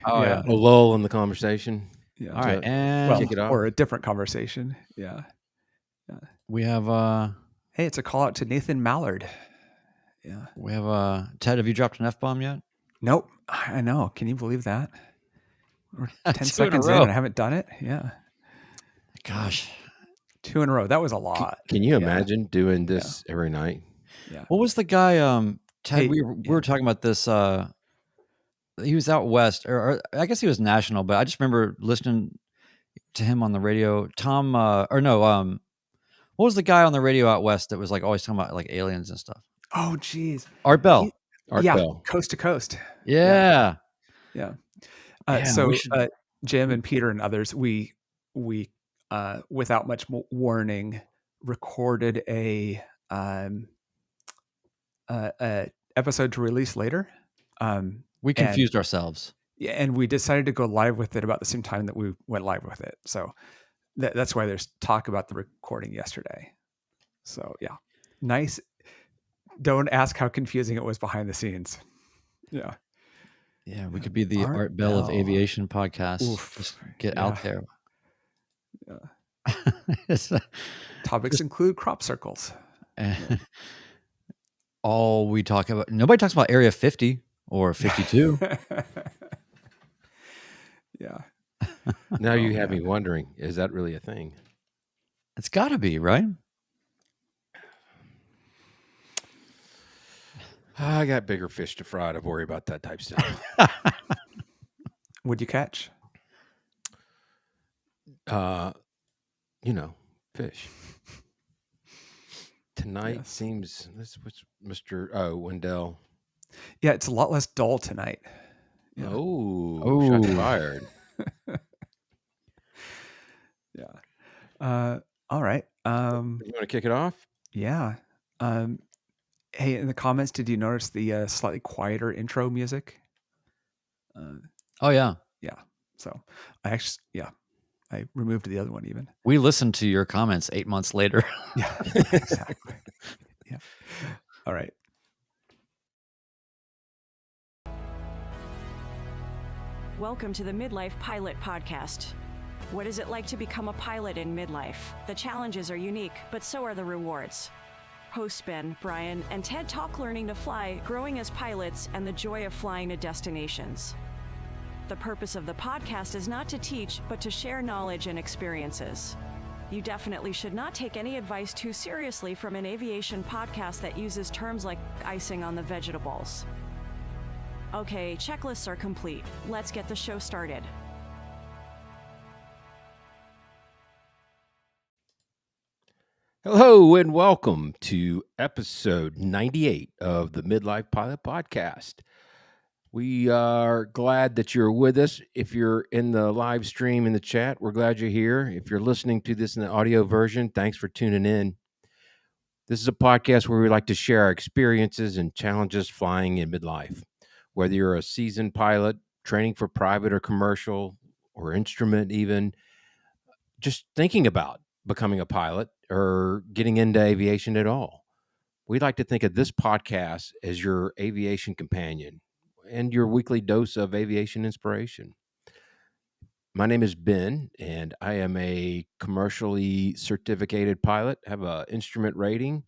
Oh Yeah. yeah. A lull in the conversation. Yeah. All right, and kick it off. Or a different conversation. Yeah. we have Hey, it's a call out to Nathan Mallard. Yeah. we have Ted. Have you dropped an F-bomb yet? Nope. I know. Can you believe that? We're 10 2 in a seconds in row. and I haven't done it. Yeah. Gosh, 2 in a row. That was a lot. Can you imagine doing this every night? Yeah. what was the guy? Ted, Hey, we were talking about this. He was out west, or I guess he was national, but I just remember listening to him on the radio. Tom, what was the guy on the radio out west that was like always talking about like aliens and stuff? Oh, geez. Art Bell. Art Bell. Coast to coast. Yeah. So Jim and Peter and others, we without much warning recorded a episode to release later. We confused ourselves. Yeah, and we decided to go live with it about the same time that we went live with it. So that's why there's talk about the recording yesterday. So yeah, nice. Don't ask how confusing it was behind the scenes. Yeah. Yeah, we could be the Art Bell of aviation podcast. Oof. Just get out there. Yeah. Topics include crop circles. All we talk about, nobody talks about Area 50 or 52. Yeah. Now you have me wondering, is that really a thing? It's got to be, right? I got bigger fish to fry to worry about that type stuff. What'd you catch? Fish. Tonight seems this was Mr. Wendell. Yeah, it's a lot less dull tonight. Yeah. Oh, shots fired. Yeah. All right. You want to kick it off? Yeah. Hey, in the comments, did you notice the slightly quieter intro music? Oh yeah. Yeah. So I removed the other one even. We listened to your comments 8 months later. Yeah, exactly. Yeah. All right. Welcome to the Midlife Pilot Podcast. What is it like to become a pilot in midlife? The challenges are unique, but so are the rewards. Hosts Ben, Brian, and Ted talk learning to fly, growing as pilots, and the joy of flying to destinations. The purpose of the podcast is not to teach, but to share knowledge and experiences. You definitely should not take any advice too seriously from an aviation podcast that uses terms like icing on the vegetables. Okay, checklists are complete. Let's get the show started. Hello and welcome to episode 98 of the Midlife Pilot Podcast. We are glad that you're with us. If you're in the live stream in the chat, we're glad you're here. If you're listening to this in the audio version, thanks for tuning in. This is a podcast where we like to share our experiences and challenges flying in midlife. Whether you're a seasoned pilot, training for private or commercial, or instrument even, just thinking about becoming a pilot or getting into aviation at all. We'd like to think of this podcast as your aviation companion and your weekly dose of aviation inspiration. My name is Ben, and I am a commercially certificated pilot, have an instrument rating,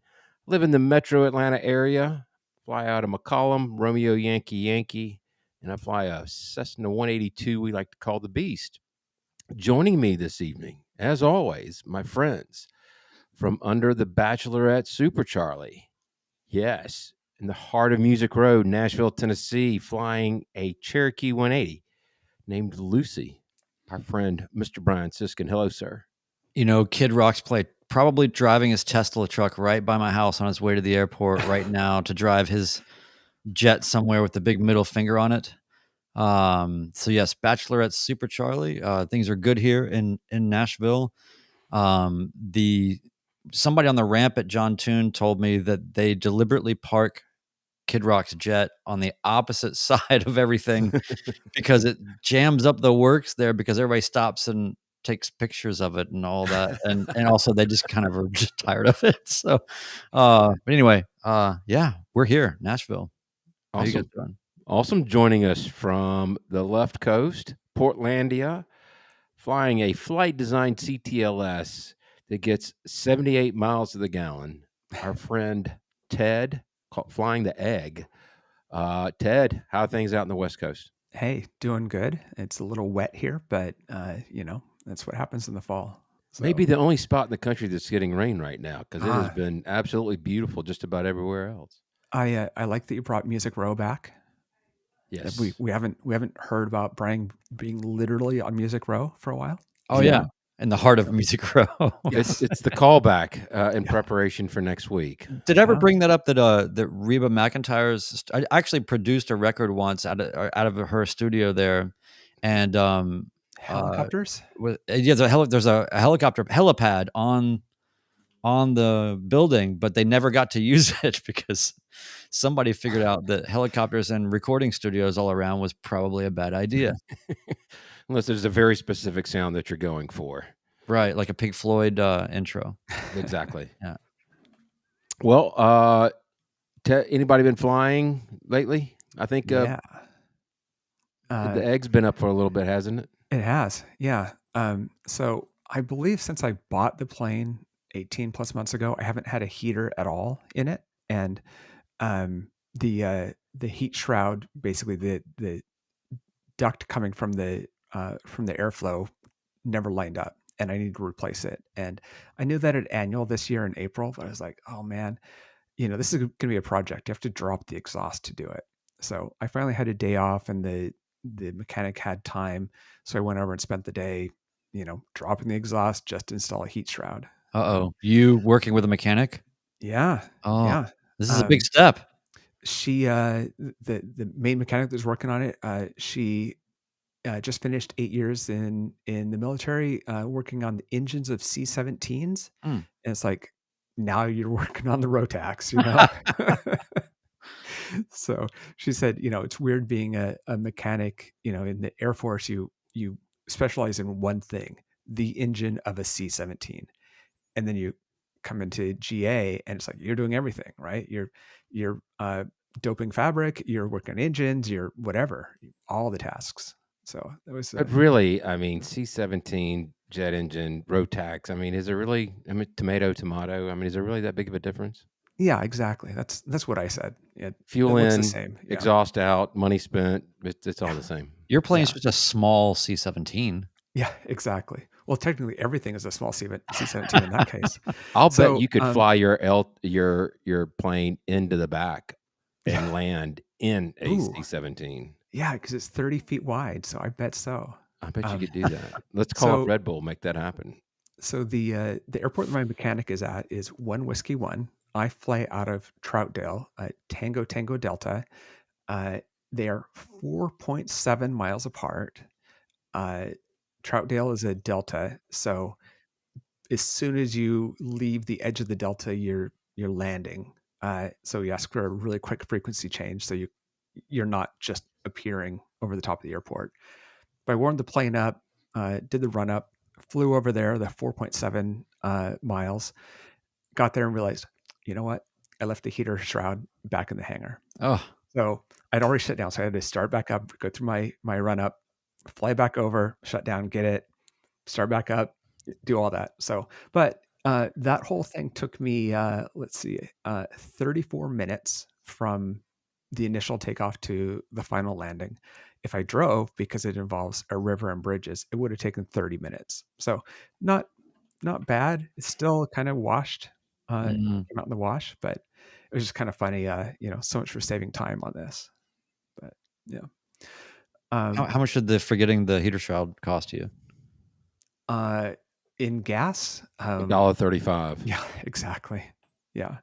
live in the metro Atlanta area, fly out of McCollum, Romeo Yankee, and I fly a Cessna 182 we like to call the Beast. Joining me this evening, as always, my friends from under the Bachelorette Super Charlie. Yes, in the heart of Music Road, Nashville, Tennessee, flying a Cherokee 180 named Lucy, our friend, Mr. Brian Siskin. Hello, sir. You know, Kid Rock's probably driving his Tesla truck right by my house on his way to the airport right now to drive his jet somewhere with the big middle finger on it. So yes, Bachelorette Super Charlie. Things are good here in Nashville. Somebody on the ramp at John Toon told me that they deliberately park Kid Rock's jet on the opposite side of everything because it jams up the works there because everybody stops and takes pictures of it and all that. And also they just kind of are just tired of it. So, but anyway, yeah, we're here, Nashville. Awesome. How you guys doing? Awesome. Joining us from the left coast, Portlandia, flying a flight designed CTLS that gets 78 miles to the gallon. Our friend Ted, flying the egg. Ted, how are things out in the West Coast? Hey, doing good. It's a little wet here, but that's what happens in the fall. So, Maybe the only spot in the country that's getting rain right now, because it has Ah. been absolutely beautiful just about everywhere else. I like that you brought Music Row back. Yes. We haven't heard about Brian being literally on Music Row for a while. Oh yeah, in the heart of Music Row. It's the callback in preparation for next week. Did I ever bring that up that Reba McEntire's? I actually produced a record once out of her studio there, and Helicopters? there's a helicopter helipad on the building, but they never got to use it because somebody figured out that helicopters and recording studios all around was probably a bad idea. Unless there's a very specific sound that you're going for. Right, like a Pink Floyd intro. Exactly. Yeah. Well, anybody been flying lately? I think Yeah. the egg's been up for a little bit, hasn't it? It has, yeah. So I believe since I bought the plane 18 plus months ago, I haven't had a heater at all in it, and the heat shroud, basically the duct coming from the airflow, never lined up, and I need to replace it. And I knew that at annual this year in April, but I was like, oh man, this is going to be a project. You have to drop the exhaust to do it. So I finally had a day off, and the mechanic had time, so I went over and spent the day, dropping the exhaust just to install a heat shroud. You working with a mechanic? Yeah. Oh, yeah. This is a big step. She, the main mechanic that was working on it, she just finished 8 years in the military, working on the engines of C-17s. And it's like, now you're working on the Rotax, So she said, it's weird being a mechanic, in the Air Force, you specialize in one thing, the engine of a C-17. And then you come into GA and it's like, you're doing everything, right? You're doping fabric, you're working on engines, you're whatever, all the tasks. So that was. But really, I mean, C-17 jet engine, Rotax. I mean, is it really? I mean, tomato. I mean, is it really that big of a difference? Yeah, exactly. That's what I said. Yeah, fuel in, the same. Yeah. Exhaust out, money spent. It's all the same. Your plane's just a small C-17. Yeah, exactly. Well, technically, everything is a small C-17 in that case. I'll bet you could fly your plane into the back and land in a C-17. Yeah, because it's 30 feet wide, so I bet so. I bet you could do that. Let's call up Red Bull, make that happen. So the airport that my mechanic is at is 1 Whiskey 1. I fly out of Troutdale, Tango Delta. They are 4.7 miles apart. Troutdale is a delta, so as soon as you leave the edge of the delta, you're landing. So you ask for a really quick frequency change, so you're not just appearing over the top of the airport. But I warmed the plane up, did the run up, flew over there, the 4.7 miles, got there and realized, you know what? I left the heater shroud back in the hangar. Oh. So I'd already shut down. So I had to start back up, go through my run up, fly back over, shut down, get it, start back up, do all that. So, but that whole thing took me, 34 minutes from the initial takeoff to the final landing. If I drove, because it involves a river and bridges, it would have taken 30 minutes. So not bad. It's still kind of washed, came out in the wash, but it was just kind of funny, so much for saving time on this. But yeah. How much did forgetting the heater shroud cost you? In gas, $1.35. Yeah, exactly. Yeah.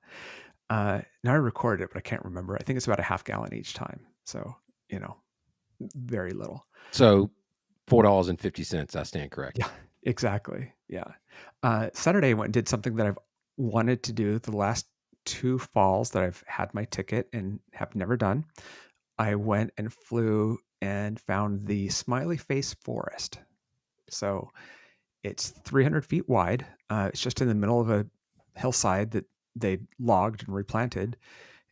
Now I recorded it, but I can't remember. I think it's about a half gallon each time. So, very little. So $4.50. I stand correct. Yeah, exactly. Yeah. Saturday I went and did something that I've wanted to do the last 2 falls that I've had my ticket and have never done. I went and flew and found the Smiley Face Forest. So it's 300 feet wide. It's just in the middle of a hillside that they logged and replanted.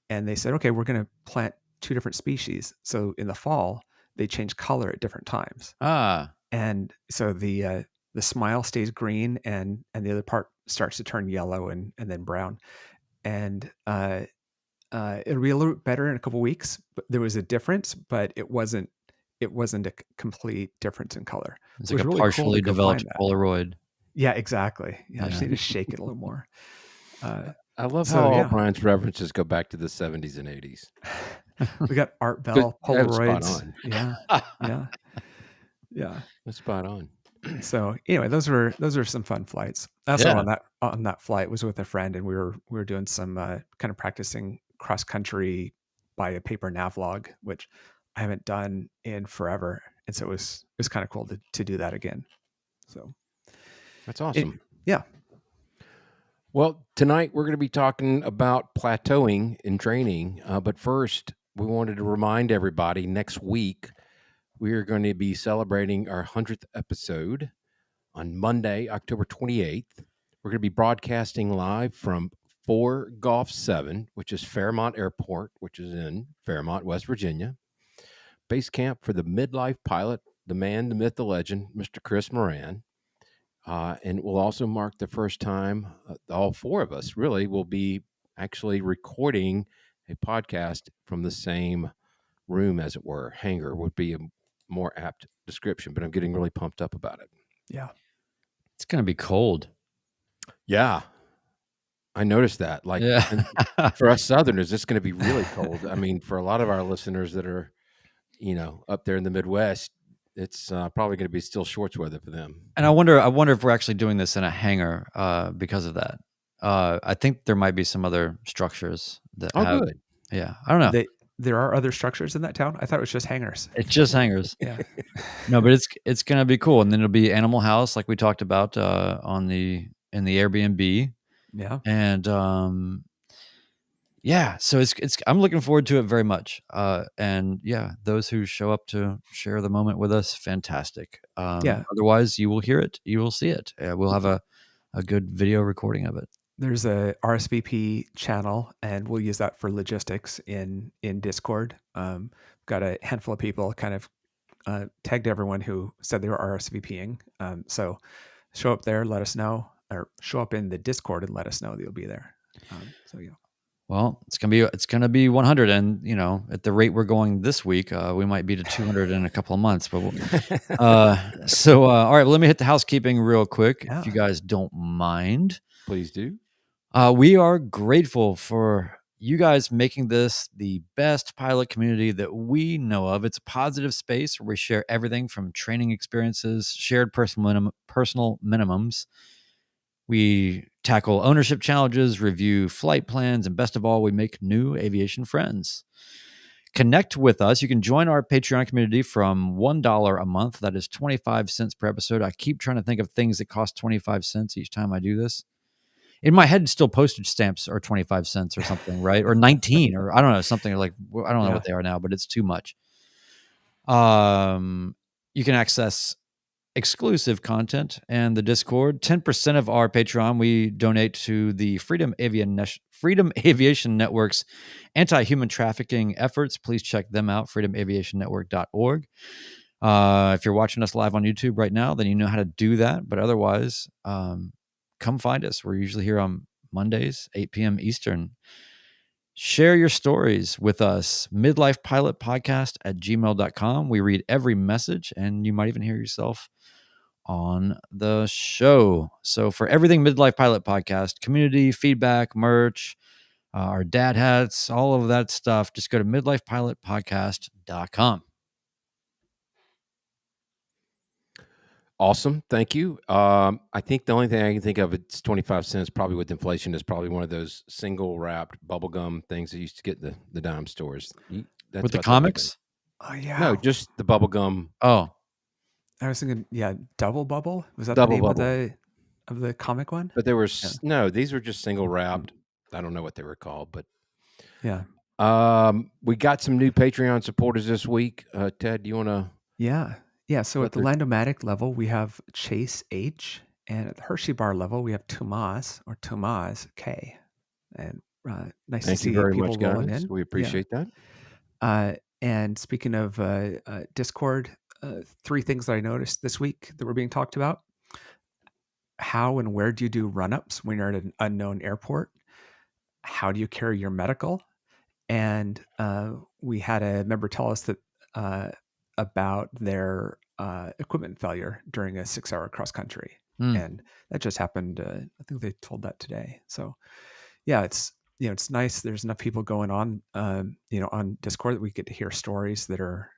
And they said, okay, we're going to plant two different species. So in the fall, they change color at different times. Ah, And so the smile stays green, and the other part starts to turn yellow and then brown. And it'll be a little bit better in a couple weeks. But there was a difference, but it wasn't a complete difference in color. it's It was like a really cool to partially go developed find that. Polaroid. Yeah, exactly. Yeah, I just Yeah. need to shake it a little more. I love So, how all yeah. Brian's references go back to the 70s and 80s. We got Art Bell That was spot Polaroids. on. Yeah. That's spot on. So anyway, those were some fun flights. Also Yeah. on that flight was with a friend, and we were doing some kind of practicing cross country by a paper nav log, which I haven't done in forever, and so it was kind of cool to do that again. So That's awesome. yeah. Well, tonight we're going to be talking about plateauing in training. But first, we wanted to remind everybody next week we are going to be celebrating our 100th episode on Monday, October 28th. We're going to be broadcasting live from 4 Golf 7, which is Fairmont Airport, which is in Fairmont, West Virginia. Base camp for the Midlife Pilot, the man, the myth, the legend, Mr. Chris Moran. And we'll also mark the first time all four of us really will be actually recording a podcast from the same room, as it were. Hangar would be a more apt description, but I'm getting really pumped up about it. Yeah. It's going to be cold. Yeah. I noticed that. Like for us Southerners, it's going to be really cold. I mean, for a lot of our listeners that are, up there in the Midwest, it's probably going to be still shorts weather for them. And I wonder if we're actually doing this in a hangar because of that. I think there might be some other structures that have. Good. Yeah, I don't know. There are other structures in that town. I thought it was just hangars. It's just hangars. Yeah. No, but it's gonna be cool. And then it'll be Animal House, like we talked about in the Airbnb. Yeah. And yeah, so it's I'm looking forward to it very much. And yeah, those who show up to share the moment with us, fantastic. Yeah. Otherwise, you will hear it, you will see it. We'll have a good video recording of it. There's a RSVP channel, and we'll use that for logistics in Discord. Got a handful of people kind of tagged everyone who said they were RSVPing. So show up there, let us know, or show up in the Discord and let us know that you'll be there. So yeah. Well, it's gonna be 100, and at the rate we're going this week, we might be to 200 in a couple of months. But all right, well, let me hit the housekeeping real quick, if you guys don't mind. Please do. We are grateful for you guys making this the best pilot community that we know of. It's a positive space where we share everything from training experiences, shared personal minimums. We tackle ownership challenges, review flight plans, and best of all, we make new aviation friends. Connect with us. You can join our Patreon community from $1 a month. That is 25 cents per episode. I keep trying to think of things that cost 25 cents each time I do this. In my head, still postage stamps are 25 cents or something, right? Or 19, or I don't know, something like, I don't know what they are now, but it's too much. You can access exclusive content and the Discord. 10% of our Patreon we donate to the Freedom Aviation Network's anti-human trafficking efforts. Please check them out, freedomaviationnetwork.org. If you're watching us live on YouTube right now, then you know how to do that. But otherwise, come find us. We're usually here on Mondays, 8 p.m. Eastern. Share your stories with us. Midlife Pilot Podcast at gmail.com. We read every message, and you might even hear yourself on the show. So for everything Midlife Pilot Podcast, community, feedback, merch, our dad hats, all of that stuff, just go to midlifepilotpodcast.com. Awesome. Thank you. I think the only thing I can think of, it's 25 cents, probably with inflation, is probably one of those single wrapped bubblegum things that you used to get in the dime stores. That's with the about comics? Oh yeah. No, just the bubblegum. Oh, I was thinking, Double Bubble. Was that Double the name Bubble. of the comic one? But there were no, these were just single wrapped. I don't know what they were called, but yeah. We got some new Patreon supporters this week. Ted, do you want to? Yeah. So at the Landomatic level, we have Chase H, and at the Hershey Bar level, we have Tomas K. And nice to see Thank you very people much, rolling guys. in. We appreciate that. And speaking of Discord, 3 things that I noticed this week that were being talked about. How and where do you do run-ups when you're at an unknown airport? How do you carry your medical? And we had a member tell us that about their equipment failure during a 6-hour cross country, and that just happened. I think they told that today. So, yeah, it's nice. There's enough people going on, on Discord that we get to hear stories that are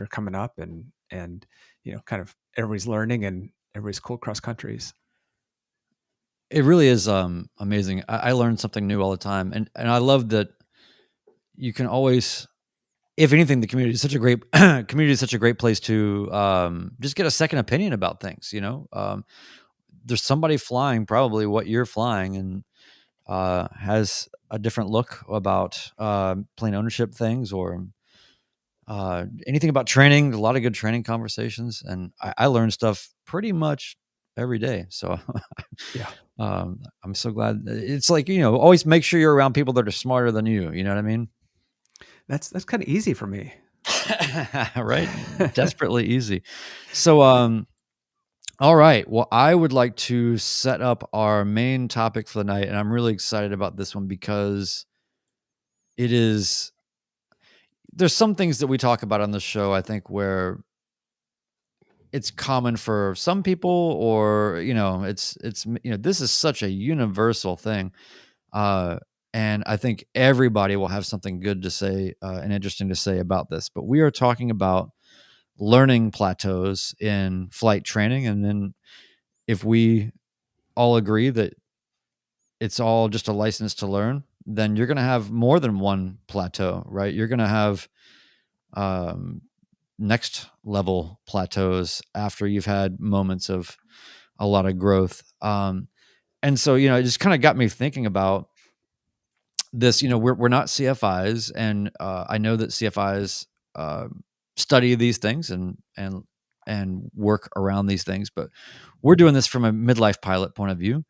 coming up, and kind of everybody's learning and everybody's cool cross countries. It really is amazing. I learn something new all the time, and I love that you can always, if anything, the community is such a great place to just get a second opinion about things. There's somebody flying probably what you're flying and has a different look about plane ownership things or anything about training. A lot of good training conversations, and I learn stuff pretty much every day. So Yeah. I'm so glad. It's like, always make sure you're around people that are smarter than you. You know what I mean? That's kind of easy for me. Right? Desperately easy. So, all right. Well, I would like to set up our main topic for the night, and I'm really excited about this one because there's some things that we talk about on the show, I think, where it's common for some people, or it's this is such a universal thing, and I think everybody will have something good to say and interesting to say about this. But we are talking about learning plateaus in flight training, and then if we all agree that it's all just a license to learn, then you're going to have more than one plateau, right? You're going to have next level plateaus after you've had moments of a lot of growth. And so, it just kind of got me thinking about this. We're not CFIs, and I know that CFIs study these things and work around these things, but we're doing this from a midlife pilot point of view.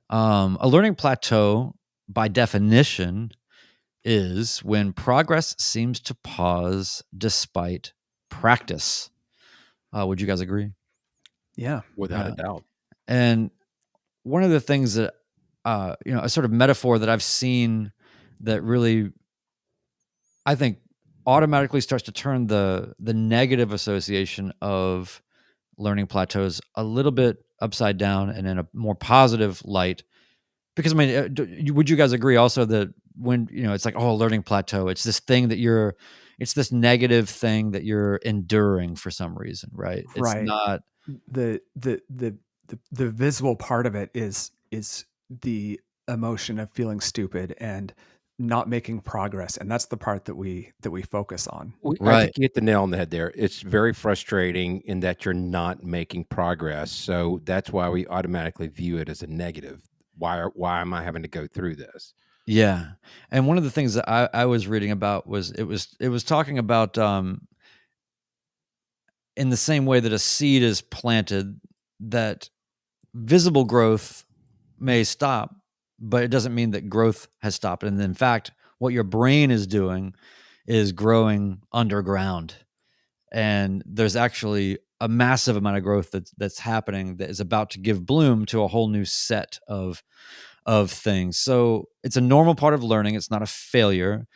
A learning plateau, by definition, is when progress seems to pause despite practice. Would you guys agree? Yeah, without a doubt. And one of the things that a sort of metaphor that I've seen that really, I think, automatically starts to turn the negative association of learning plateaus a little bit upside down and in a more positive light. Because would you guys agree also that when it's like, oh, learning plateau, it's this thing that it's this negative thing that you're enduring for some reason, right? It's right. not The visible part of it is the emotion of feeling stupid and not making progress, and that's the part that we focus on. I Right. think you hit the nail on the head there. It's very frustrating in that you're not making progress. So that's why we automatically view it as a negative. Why am I having to go through this? Yeah. And one of the things that I was reading about was it was talking about in the same way that a seed is planted, that visible growth may stop, but it doesn't mean that growth has stopped. And in fact, what your brain is doing is growing underground. And there's actually a massive amount of growth that's happening that is about to give bloom to a whole new set of things. So it's a normal part of learning. It's not a failure.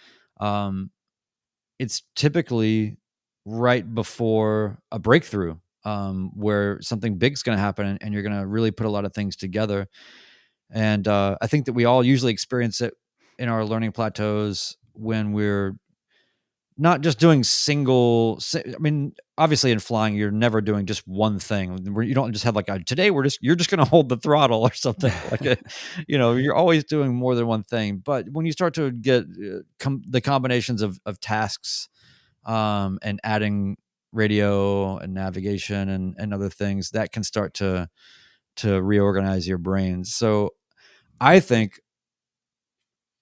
It's typically right before a breakthrough, where something big's going to happen and you're going to really put a lot of things together. And I think that we all usually experience it in our learning plateaus when we're not just doing obviously in flying, you're never doing just one thing. You don't just have like today you're just going to hold the throttle or something you're always doing more than one thing. But when you start to get the combinations of tasks, and adding radio and navigation and other things, that can start to reorganize your brain. So I think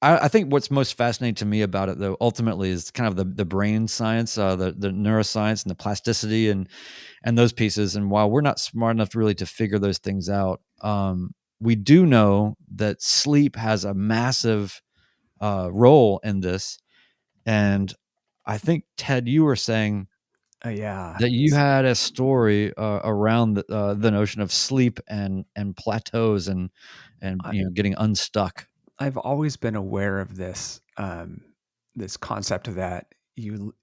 what's most fascinating to me about it, though, ultimately is kind of the brain science, the neuroscience and the plasticity and those pieces. And while we're not smart enough really to figure those things out, we do know that sleep has a massive role in this. And I think, Ted, you were saying Yeah. that you had a story around the notion of sleep and plateaus and getting unstuck. I've always been aware of this this concept that you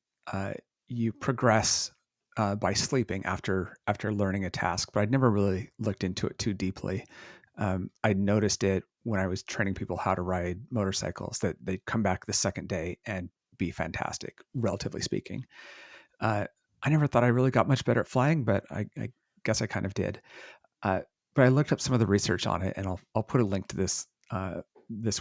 progress by sleeping after learning a task, but I'd never really looked into it too deeply. I noticed it when I was training people how to ride motorcycles, that they'd come back the second day and be fantastic, relatively speaking. I never thought I really got much better at flying, but I guess I kind of did. But I looked up some of the research on it, and I'll put a link to this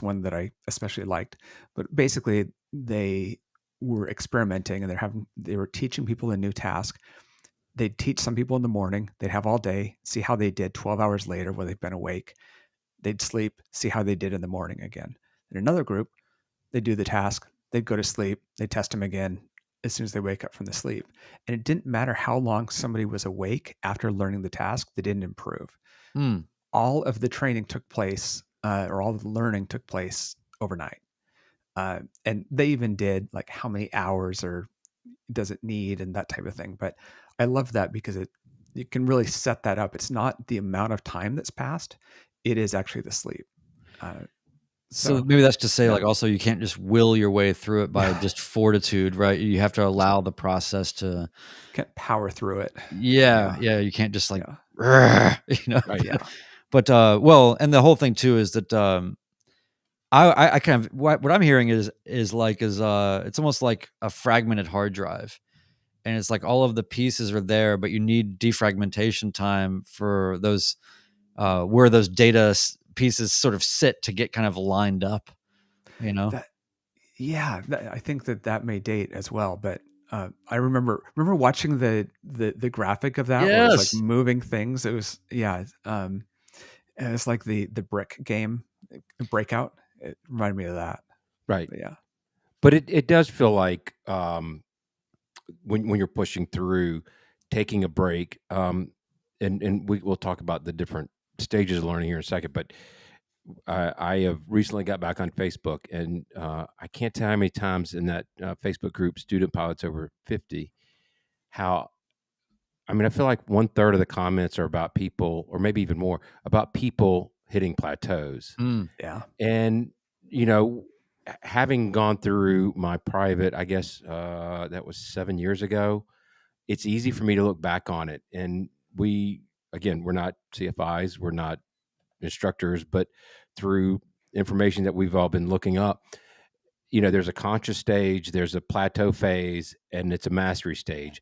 one that I especially liked. But basically, they were experimenting, and they were teaching people a new task. They'd teach some people in the morning. They'd have all day, see how they did 12 hours later where they've been awake. They'd sleep, see how they did in the morning again. In another group, they'd do the task. They'd go to sleep. They'd test them again as soon as they wake up from the sleep. And it didn't matter how long somebody was awake after learning the task, they didn't improve. All of the training took place, or all of the learning took place overnight. And they even did like how many hours or does it need and that type of thing. But I love that because you can really set that up. It's not the amount of time that's passed. It is actually the sleep. So maybe that's to say, like, also you can't just will your way through it by just fortitude, right? You have to allow the process to can't power through it. Yeah. You can't just like, Right, But well, and the whole thing too is that I kind of what I'm hearing is it's almost like a fragmented hard drive, and it's like all of the pieces are there, but you need defragmentation time for those where those data pieces sort of sit to get kind of lined up, I think that may date as well, but I remember watching the graphic of that where it was like moving things. It was and it's like the brick game Breakout. It reminded me of that. right. But But it does feel like when you're pushing through, taking a break, and we'll talk about the different stages of learning here in a second. But I have recently got back on Facebook, and I can't tell how many times in that Facebook group, Student Pilots Over 50, I feel like 1/3 of the comments are about people, or maybe even more, about people hitting plateaus. Yeah. And, having gone through my private, I guess that was 7 years ago, it's easy for me to look back on it. And we're not CFIs, we're not instructors, but through information that we've all been looking up, there's a conscious stage, there's a plateau phase, and it's a mastery stage.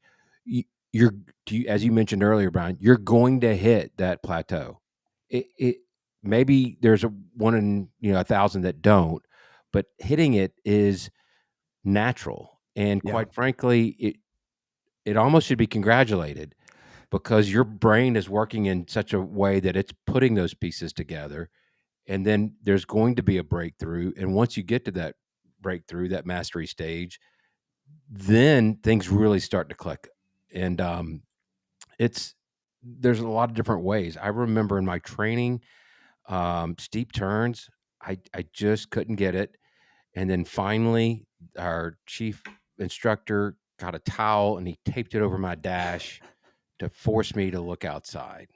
As you mentioned earlier, Brian, you're going to hit that plateau. It maybe there's a 1 in 1,000 that don't, but hitting it is natural. And quite frankly, it almost should be congratulated, because your brain is working in such a way that it's putting those pieces together. And then there's going to be a breakthrough. And once you get to that breakthrough, that mastery stage, then things really start to click. And there's a lot of different ways. I remember in my training, steep turns, I just couldn't get it. And then finally, our chief instructor got a towel and he taped it over my dash to force me to look outside.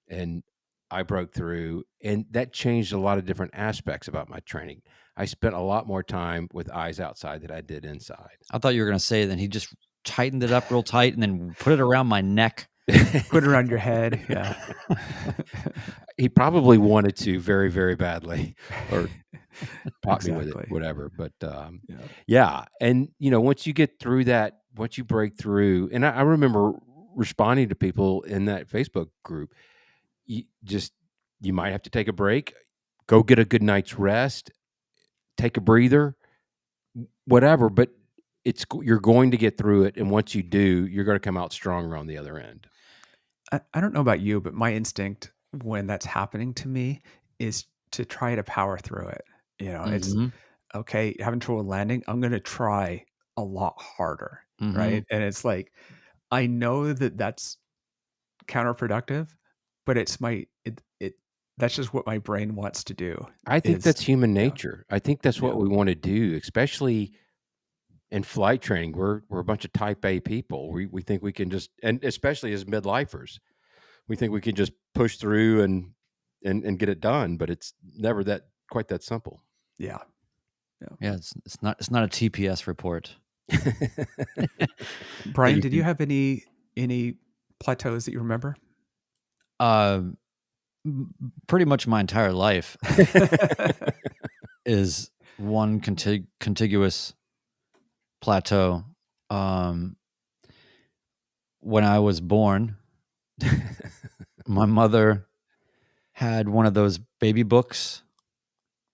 And I broke through, and that changed a lot of different aspects about my training. I spent a lot more time with eyes outside than I did inside. I thought you were going to say that he just tightened it up real tight and then put it around my neck. Put it around your head. Yeah. He probably wanted to very, very badly, or pop me with it, whatever. But and once you get through that, once you break through, and I remember responding to people in that Facebook group, you might have to take a break, go get a good night's rest, take a breather, whatever. But you're going to get through it, and once you do, you're going to come out stronger on the other end. I don't know about you, but my instinct when that's happening to me is to try to power through it. It's okay, having trouble landing, I'm going to try a lot harder, right? And it's like, I know that that's counterproductive, but that's just what my brain wants to do. I think that's human nature. I think that's what we want to do, especially in flight training, we're a bunch of type A people. We think we can just, and especially as midlifers, we think we can just push through and get it done, but it's never quite that simple. Yeah. Yeah, it's not a TPS report. Brian, did you have any plateaus that you remember? Pretty much my entire life is one contiguous plateau. When I was born, my mother had one of those baby books,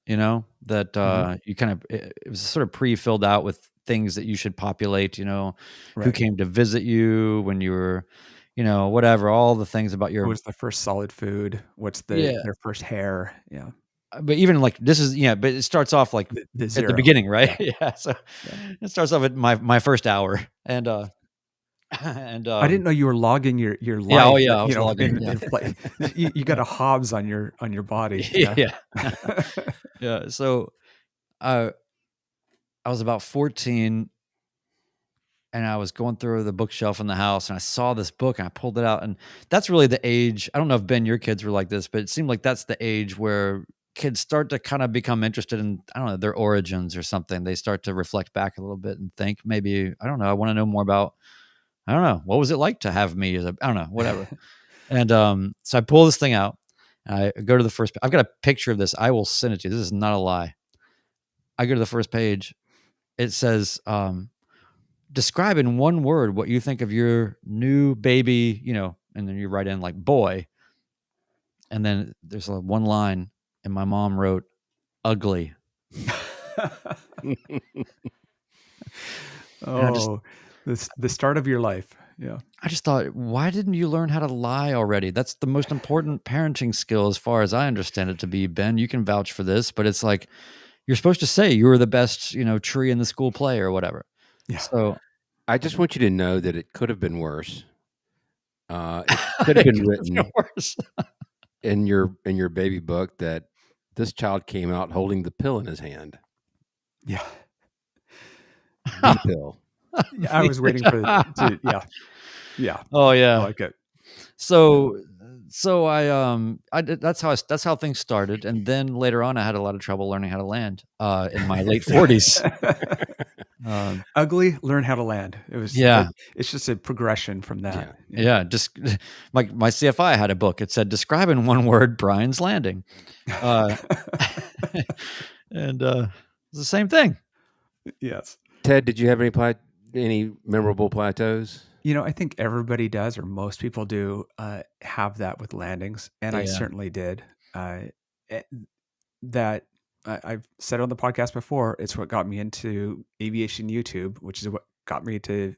that you kind of, it was sort of pre-filled out with things that you should populate, who Right. came to visit you when you were, whatever, all the things about your, What was the first solid food? What's Yeah. their first hair? Yeah. but even like this is, but it starts off like The at the zero. beginning, right? Yeah. So Yeah. it starts off at my first hour, and I didn't know you were logging your life. Yeah, oh yeah, I was logging. You got a Hobbs on your body. Yeah. Yeah. So I was about 14, and I was going through the bookshelf in the house, and I saw this book, and I pulled it out, and that's really the age. I don't know if Ben, your kids were like this, but it seemed like that's the age where kids start to kind of become interested in, I don't know, their origins or something. They start to reflect back a little bit and think, maybe, I don't know, I want to know more about, I don't know, what was it like to have me as I don't know, whatever. And so I pull this thing out, and I go to the first. I've got a picture of this. I will send it to you. This is not a lie. I go to the first page. It says, describe in one word what you think of your new baby, and then you write in like boy. And then there's one line, and my mom wrote ugly. Oh, the start of your life. Yeah. I just thought, why didn't you learn how to lie already? That's the most important parenting skill, as far as I understand it to be. Ben, you can vouch for this, but it's like, you're supposed to say you were the best, tree in the school play or whatever. Yeah. So I just want you to know that it could have been worse. It could have been written worse. in your baby book that this child came out holding the pill in his hand. Yeah. The pill. I was waiting for yeah. Yeah. Oh I yeah. like it. So I did, that's how things started, and then later on I had a lot of trouble learning how to land in my late 40s. Ugly, learn how to land. It was it's just a progression from that. Yeah, just like my CFI had a book. It said, describe in one word Brian's landing. And it's the same thing. Yes. Ted, did you have any memorable plateaus? I think everybody does, or most people do, have that with landings, and I certainly did. That I've said on the podcast before, it's what got me into aviation YouTube, which is what got me to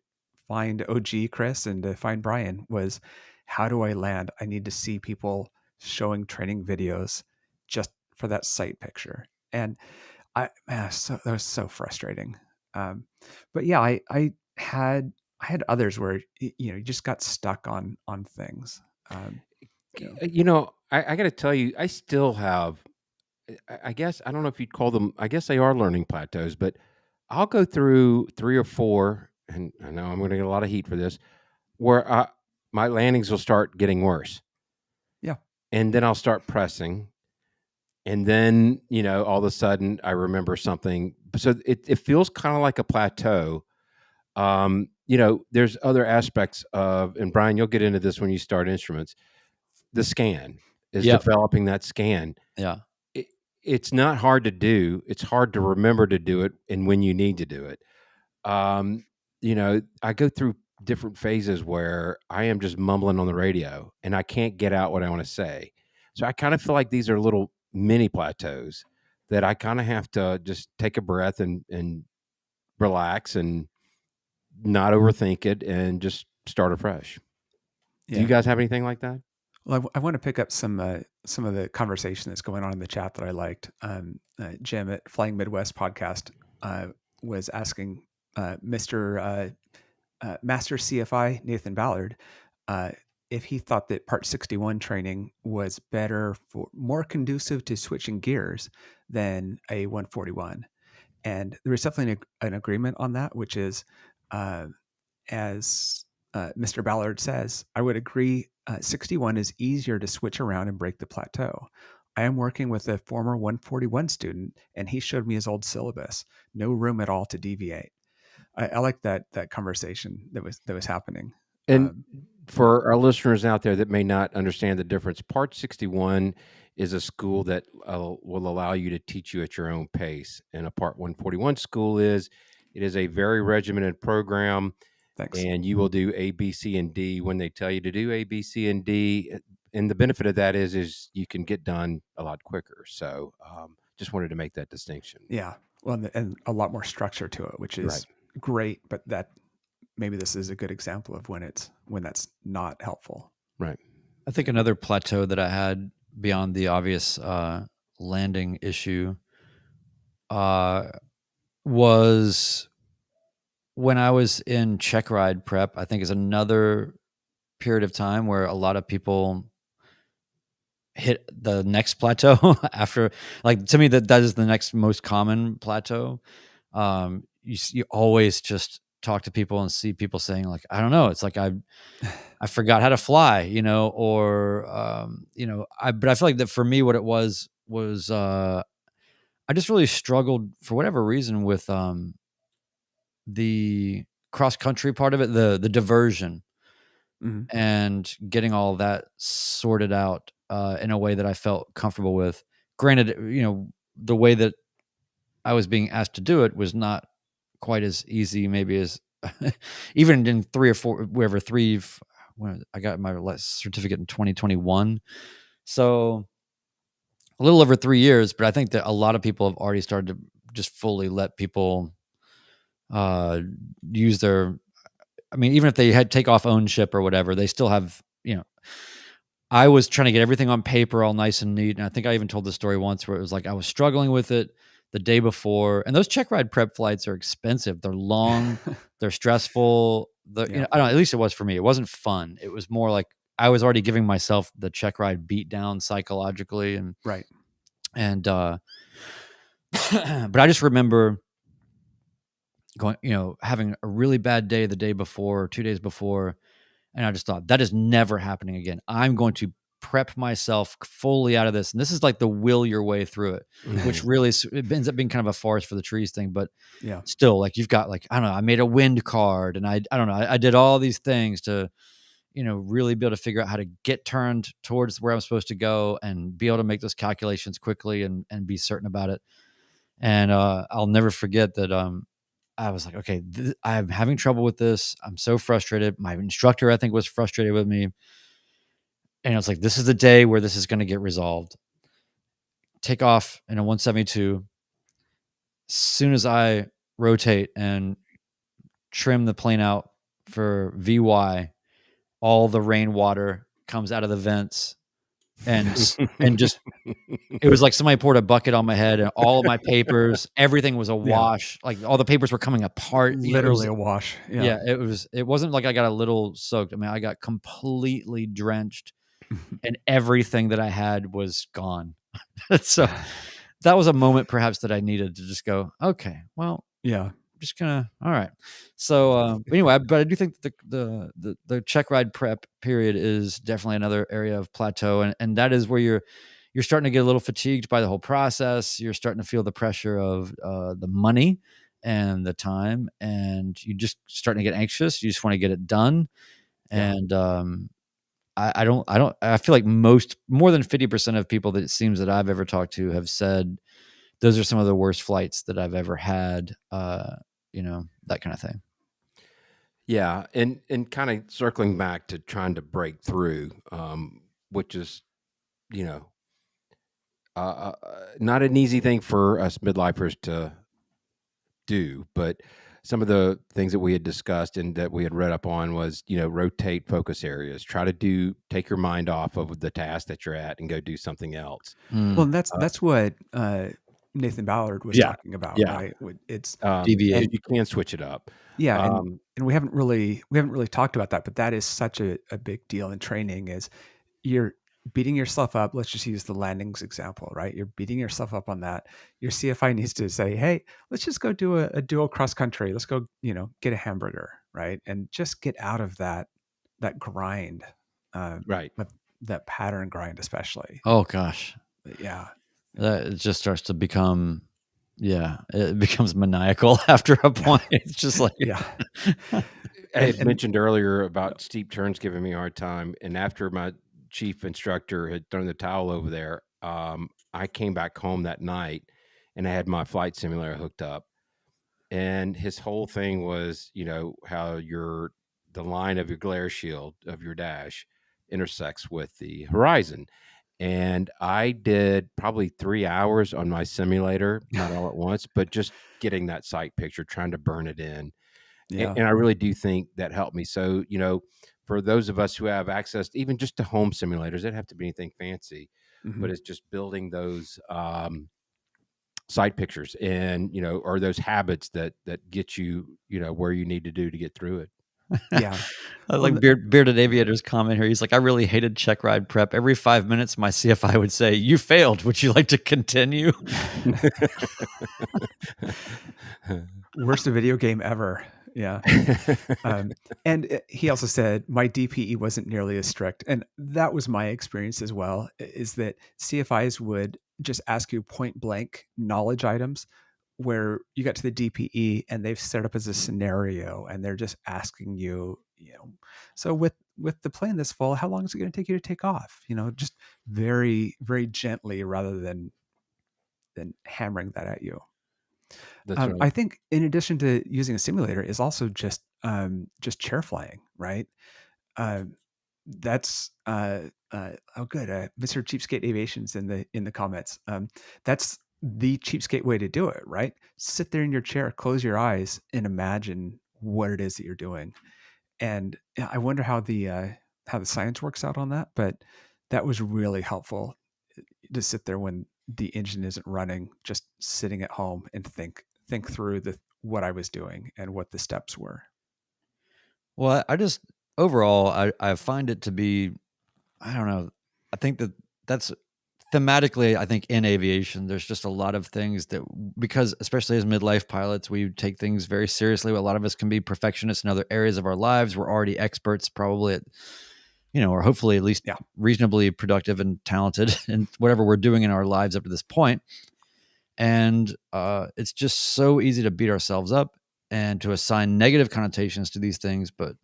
find OG Chris and to find Brian, was how do I land? I need to see people showing training videos just for that sight picture. And that was so frustrating. But yeah, I had others where you just got stuck on things. I got to tell you, I still have. I guess I don't know if you'd call them. I guess they are learning plateaus, but I'll go through 3 or 4, and I know I'm going to get a lot of heat for this, where my landings will start getting worse. Yeah, and then I'll start pressing, and then all of a sudden I remember something. So it feels kind of like a plateau. There's other aspects of, and Brian, you'll get into this when you start instruments. The scan is developing that scan. Yeah. It's not hard to do. It's hard to remember to do it and when you need to do it. I go through different phases where I am just mumbling on the radio and I can't get out what I want to say. So I kind of feel like these are little mini plateaus that I kind of have to just take a breath and relax and not overthink it and just start afresh. Yeah. Do you guys have anything like that? Well, I want to pick up some of the conversation that's going on in the chat that I liked. Jim at Flying Midwest Podcast was asking Mr. Master CFI Nathan Ballard if he thought that Part 61 training was better, more conducive to switching gears than a 141. And there is definitely an agreement on that, which is, as Mr. Ballard says, I would agree 61 is easier to switch around and break the plateau. I am working with a former 141 student, and he showed me his old syllabus. No room at all to deviate. I like that conversation that was happening. And for our listeners out there that may not understand the difference, Part 61 is a school that will allow you to teach you at your own pace. And a Part 141 school it is a very regimented program. Thanks. And you will do A, B, C, and D when they tell you to do A, B, C, and D. And the benefit of that is you can get done a lot quicker. So just wanted to make that distinction. Yeah. Well, and a lot more structure to it, which is great. But that maybe this is a good example of when that's not helpful. Right. I think another plateau that I had beyond the obvious landing issue was when I was in checkride prep. I think is another period of time where a lot of people hit the next plateau after, like, to me that is the next most common plateau. You always just talk to people and see people saying, like, I don't know, it's like I forgot how to fly, or but I feel like that for me what it was I just really struggled for whatever reason with the cross country part of it, the diversion, and getting all of that sorted out in a way that I felt comfortable with. Granted, the way that I was being asked to do it was not quite as easy, maybe as even in 3 or 4, when I got my certificate in 2021. So a little over 3 years, but I think that a lot of people have already started to just fully let people use their, even if they had take off ownership or whatever, they still have, I was trying to get everything on paper all nice and neat. And I think I even told the story once where it was like, I was struggling with it the day before, and those check ride prep flights are expensive. They're long, they're stressful. I don't know, at least it was for me. It wasn't fun. It was more like I was already giving myself the check ride beat down psychologically. And right. And, but I just remember going, having a really bad day the day before, or 2 days before. And I just thought, that is never happening again. I'm going to prep myself fully out of this. And this is like the will your way through it, which really, it ends up being kind of a forest for the trees thing. But still, like, you've got, like, I don't know, I made a wind card, and I don't know, I did all these things to, really be able to figure out how to get turned towards where I'm supposed to go and be able to make those calculations quickly and be certain about it. And I'll never forget that I was like, okay, I'm having trouble with this. I'm so frustrated. My instructor, I think, was frustrated with me. And I was like, this is the day where this is going to get resolved. Take off in a 172. As soon as I rotate and trim the plane out for VY, all the rainwater comes out of the vents, and just, it was like somebody poured a bucket on my head, and all of my papers, everything was a wash. Like, all the papers were coming apart. Literally a wash. Yeah. It wasn't like I got a little soaked. I got completely drenched, and everything that I had was gone. So that was a moment perhaps that I needed to just go, okay, well, I'm just gonna, all right. So anyway, but I do think that the check ride prep period is definitely another area of plateau, and that is where you're starting to get a little fatigued by the whole process. You're starting to feel the pressure of the money and the time, and you just starting to get anxious. You just want to get it done. And I feel like more than 50% of people that it seems that I've ever talked to have said those are some of the worst flights that I've ever had. That kind of thing. Yeah. And kind of circling back to trying to break through, which is, not an easy thing for us midlifers to do, but some of the things that we had discussed and that we had read up on was, rotate focus areas, try to take your mind off of the task that you're at and go do something else. Well, and that's what Nathan Ballard was talking about, right? It's deviate. And you can switch it up. Yeah. And we haven't really talked about that, but that is such a big deal in training. Is beating yourself up. Let's just use the landings example, right? You're beating yourself up on that. Your CFI needs to say, hey, let's just go do a dual cross country. Let's go, get a hamburger, right? And just get out of that grind, Right. that pattern grind, especially. Oh gosh. Yeah. It just starts to become, it becomes maniacal after a point. It's just like, Yeah. I had mentioned earlier about steep turns giving me a hard time. And after my chief instructor had thrown the towel over there, I came back home that night and I had my flight simulator hooked up. And his whole thing was, how the line of your glare shield of your dash intersects with the horizon. And I did probably 3 hours on my simulator, not all at once, but just getting that sight picture, trying to burn it in. Yeah. And I really do think that helped me. So, for those of us who have access even just to home simulators, it doesn't have to be anything fancy, but it's just building those sight pictures and, or those habits that get you, where you need to do to get through it. Yeah. I like Bearded Aviator's comment here. He's like, I really hated check ride prep. Every 5 minutes, my CFI would say, you failed. Would you like to continue? Worst video game ever. Yeah. And he also said, my DPE wasn't nearly as strict. And that was my experience as well, is that CFIs would just ask you point blank knowledge items where you got to the DPE and they've set up as a scenario and they're just asking you, so with the plane this fall, how long is it going to take you to take off? Just very, very gently rather than hammering that at you. That's right. I think in addition to using a simulator is also just chair flying, right? That's good. Mr. Cheapskate Aviation's in the comments. That's the cheapskate way to do it, right? Sit there in your chair, close your eyes, and imagine what it is that you're doing. And I wonder how the science works out on that, but that was really helpful to sit there when the engine isn't running, just sitting at home and think through what I was doing and what the steps were. Well, I just overall, I find it to be, I don't know. I think that's thematically, I think in aviation, there's just a lot of things that, because especially as midlife pilots, we take things very seriously. A lot of us can be perfectionists in other areas of our lives. We're already experts probably at, or hopefully at least reasonably productive and talented in whatever we're doing in our lives up to this point. And it's just so easy to beat ourselves up and to assign negative connotations to these things. But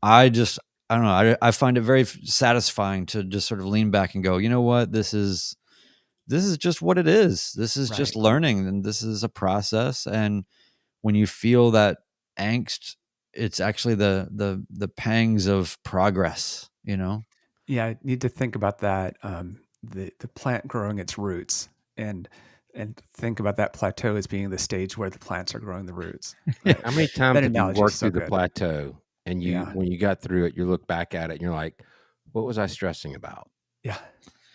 I don't know. I find it very satisfying to just sort of lean back and go, you know what, this is just what it is. This is just learning, and this is a process. And when you feel that angst, it's actually the pangs of progress, Yeah, I need to think about that. The plant growing its roots and think about that plateau as being the stage where the plants are growing the roots. Right? How many times That have you analogy worked is so through the good. plateau and when you got through it, you look back at it and you're like, what was I stressing about? Yeah.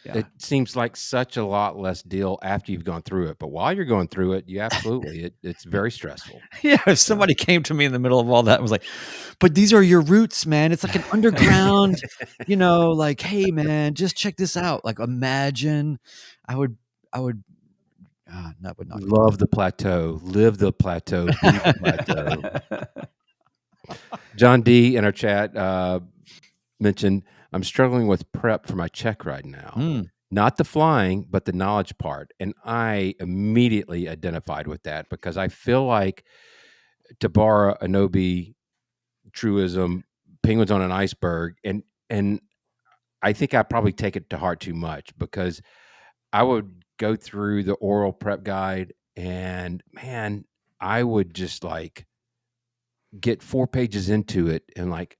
It seems like such a lot less deal after you've gone through it. But while you're going through it, you absolutely, it's very stressful. Yeah. If somebody came to me in the middle of all that and was like, but these are your roots, man. It's like an underground, like, hey, man, just check this out. Like, imagine that would not love the plateau, live the plateau, be the plateau. John D in our chat mentioned, I'm struggling with prep for my check ride now. Not the flying, but the knowledge part. And I immediately identified with that because I feel like, to borrow an OB truism, penguins on an iceberg. And I think I probably take it to heart too much because I would go through the oral prep guide and, man, I would just like get 4 pages into it and like,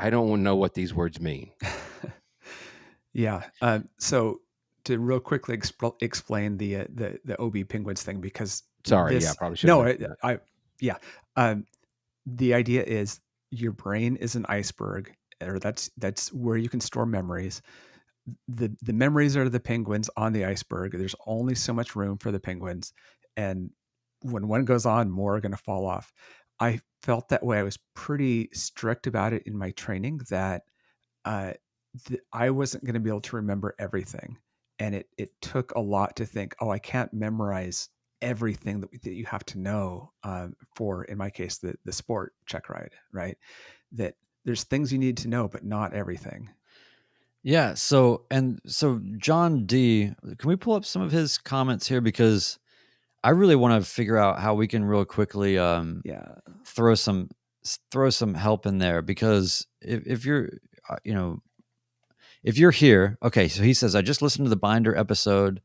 I don't know what these words mean. Yeah. So to real quickly explain the OB penguins thing, because sorry, probably should. The idea is your brain is an iceberg, or that's where you can store memories. The memories are the penguins on the iceberg. There's only so much room for the penguins, and when one goes on, more are going to fall off. I felt that way. I was pretty strict about it in my training, that I wasn't going to be able to remember everything. And it took a lot to think, oh, I can't memorize everything that you have to know for, in my case, the sport check ride, right? That there's things you need to know, but not everything. Yeah. So John D, can we pull up some of his comments here? Because I really want to figure out how we can real quickly throw some help in there, because if you're if you're here, okay, so he says, I just listened to the binder episode.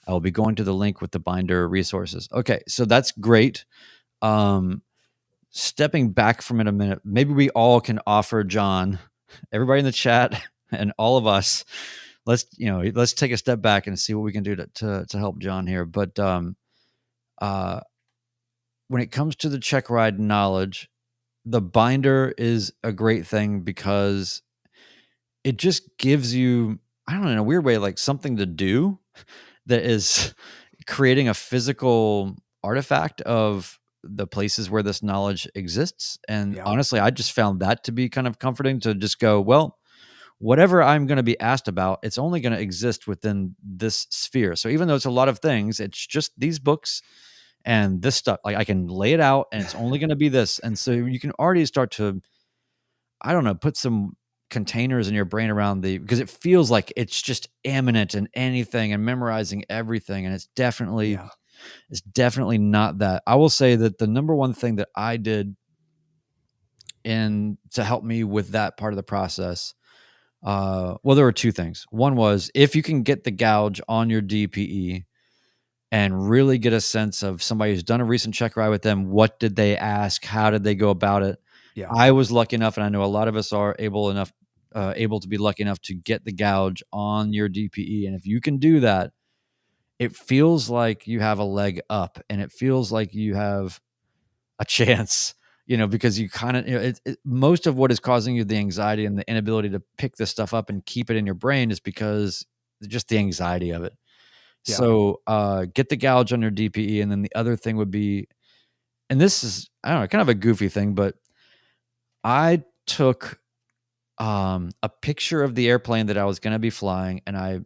I will be going to the link with the binder resources. Okay, so that's great. Stepping back from it a minute, maybe we all can offer John, everybody in the chat and all of us, let's take a step back and see what we can do to help John here. But when it comes to the check ride knowledge, the binder is a great thing because it just gives you, I don't know, in a weird way, like something to do that is creating a physical artifact of the places where this knowledge exists. And honestly, I just found that to be kind of comforting, to just go, well, whatever I'm going to be asked about, it's only going to exist within this sphere. So even though it's a lot of things, it's just these books and this stuff. Like I can lay it out and it's only going to be this. And so you can already start to, I don't know, put some containers in your brain around because it feels like it's just imminent and anything and memorizing everything. And it's definitely not that. I will say that the number one thing that I did to help me with that part of the process, well, there were two things. One was, if you can get the gouge on your DPE and really get a sense of somebody who's done a recent check ride with them, what did they ask? How did they go about it? Yeah. I was lucky enough, and I know a lot of us are able to be lucky enough to get the gouge on your DPE. And if you can do that, it feels like you have a leg up, and it feels like you have a chance, because you kind of, most of what is causing you the anxiety and the inability to pick this stuff up and keep it in your brain is because just the anxiety of it. Yeah. So get the gouge on your DPE. And then the other thing would be, and this is, I don't know, kind of a goofy thing, but I took a picture of the airplane that I was going to be flying, and I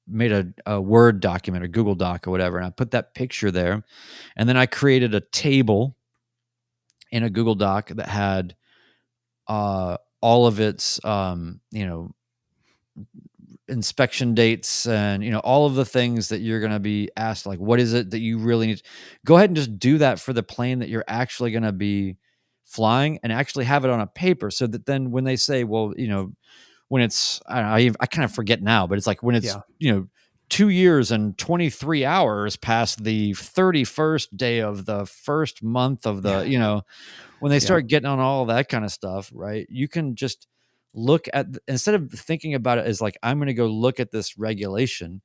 made a Word document or Google Doc or whatever, and I put that picture there. And then I created a table in a Google Doc that had all of its, inspection dates and, all of the things that you're going to be asked, like, what is it that you really need? Go ahead and just do that for the plane that you're actually going to be flying, and actually have it on a paper, so that then when they say, well, when it's, I kind of forget now, but it's like when it's, 2 years and 23 hours past the 31st day of the first month of the, when they start getting on all that kind of stuff, right? You can just look at, instead of thinking about it as like, I'm going to go look at this regulation,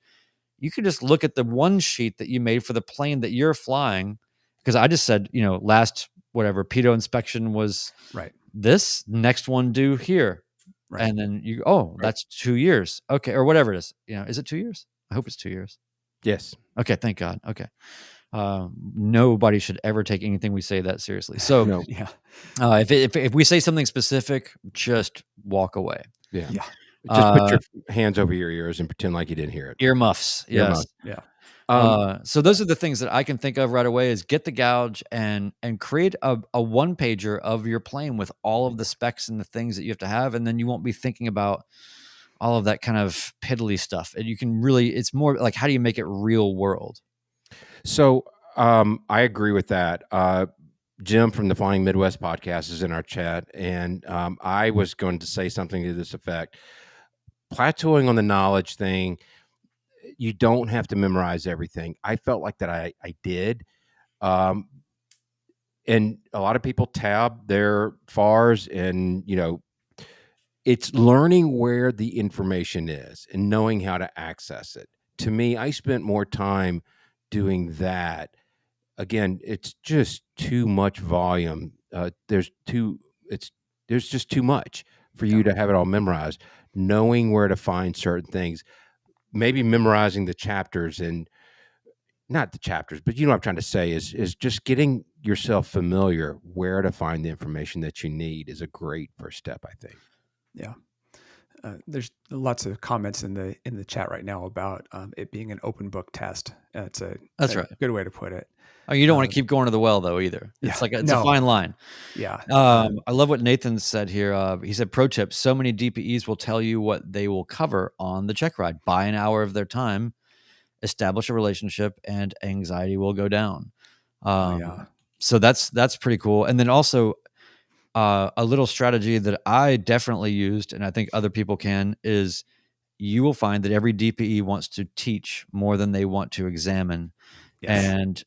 you can just look at the one sheet that you made for the plane that you're flying. Because I just said, last whatever PETO inspection was this, next one due here. Right. And then that's 2 years. Okay. Or whatever it is. Is it 2 years? I hope it's 2 years. Yes. Okay. Thank God. Okay. Nobody should ever take anything we say that seriously. So no. If we say something specific, just walk away. Yeah. Just put your hands over your ears and pretend like you didn't hear it. Earmuffs. Yes. Yeah. So those are the things that I can think of right away, is get the gouge and create a one pager of your plane with all of the specs and the things that you have to have. And then you won't be thinking about all of that kind of piddly stuff. And you can really, it's more like, how do you make it real world? So I agree with that. Jim from the Flying Midwest podcast is in our chat. And I was going to say something to this effect. Plateauing on the knowledge thing, you don't have to memorize everything. I felt like that I did. And a lot of people tab their FARs, and, it's learning where the information is and knowing how to access it. To me, I spent more time doing that. Again, it's just too much volume. There's just too much for you to have it all memorized. Knowing where to find certain things, maybe memorizing the chapters, and not the chapters, but what I'm trying to say is just getting yourself familiar where to find the information that you need is a great first step, I think. Yeah. there's lots of comments in the chat right now about it being an open book test. That's right. good way to put it. Oh, you don't want to keep going to the well though either. It's Yeah, it's a fine line. Yeah. I love what Nathan said here. He said, pro tip, so many DPEs will tell you what they will cover on the check ride. Buy an hour of their time, establish a relationship, and anxiety will go down. So that's pretty cool. And then also a little strategy that I definitely used, and I think other people can, is you will find that every DPE wants to teach more than they want to examine. Yes. And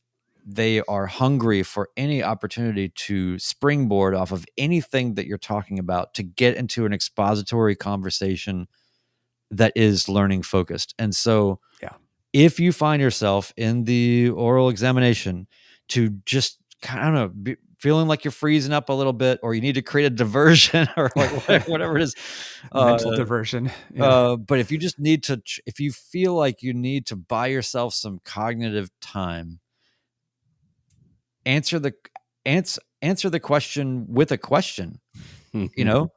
they are hungry for any opportunity to springboard off of anything that you're talking about to get into an expository conversation that is learning focused. And so if you find yourself in the oral examination to just kind of be feeling like you're freezing up a little bit, or you need to create a diversion or like whatever it is, mental diversion. But if you just need to, if you feel like you need to buy yourself some cognitive time, answer the question with a question, you know?